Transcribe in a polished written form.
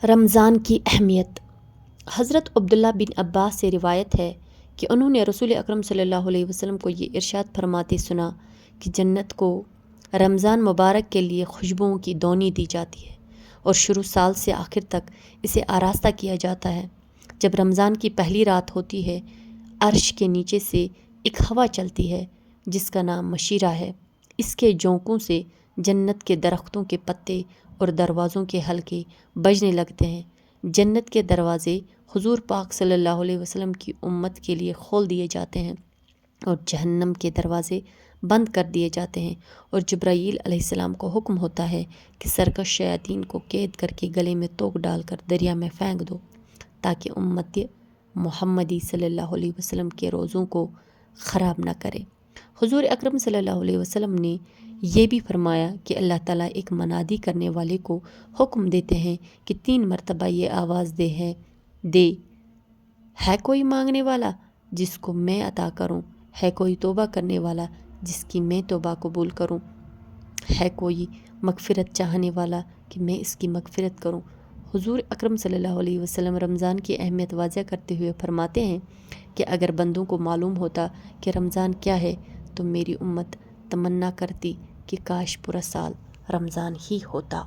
رمضان کی اہمیت۔ حضرت عبداللہ بن عباس سے روایت ہے کہ انہوں نے رسول اکرم صلی اللہ علیہ وسلم کو یہ ارشاد فرماتے سنا کہ جنت کو رمضان مبارک کے لیے خوشبوؤں کی دونی دی جاتی ہے اور شروع سال سے آخر تک اسے آراستہ کیا جاتا ہے۔ جب رمضان کی پہلی رات ہوتی ہے، عرش کے نیچے سے ایک ہوا چلتی ہے جس کا نام مشیرہ ہے۔ اس کے جھونکوں سے جنت کے درختوں کے پتے اور دروازوں کے حلقے بجنے لگتے ہیں۔ جنت کے دروازے حضور پاک صلی اللہ علیہ وسلم کی امت کے لیے کھول دیے جاتے ہیں اور جہنم کے دروازے بند کر دیے جاتے ہیں، اور جبرائیل علیہ السلام کو حکم ہوتا ہے کہ سرکش شیاطین کو قید کر کے گلے میں توق ڈال کر دریا میں پھینک دو تاکہ امت محمدی صلی اللہ علیہ وسلم کے روزوں کو خراب نہ کرے۔ حضور اکرم صلی اللہ علیہ وسلم نے یہ بھی فرمایا کہ اللہ تعالیٰ ایک منادی کرنے والے کو حکم دیتے ہیں کہ 3 مرتبہ یہ آواز دے ہے کوئی مانگنے والا جس کو میں عطا کروں، ہے کوئی توبہ کرنے والا جس کی میں توبہ قبول کروں، ہے کوئی مغفرت چاہنے والا کہ میں اس کی مغفرت کروں۔ حضور اکرم صلی اللہ علیہ وسلم رمضان کی اہمیت واضح کرتے ہوئے فرماتے ہیں کہ اگر بندوں کو معلوم ہوتا کہ رمضان کیا ہے تو میری امت تمنا کرتی کہ کاش پورا سال رمضان ہی ہوتا۔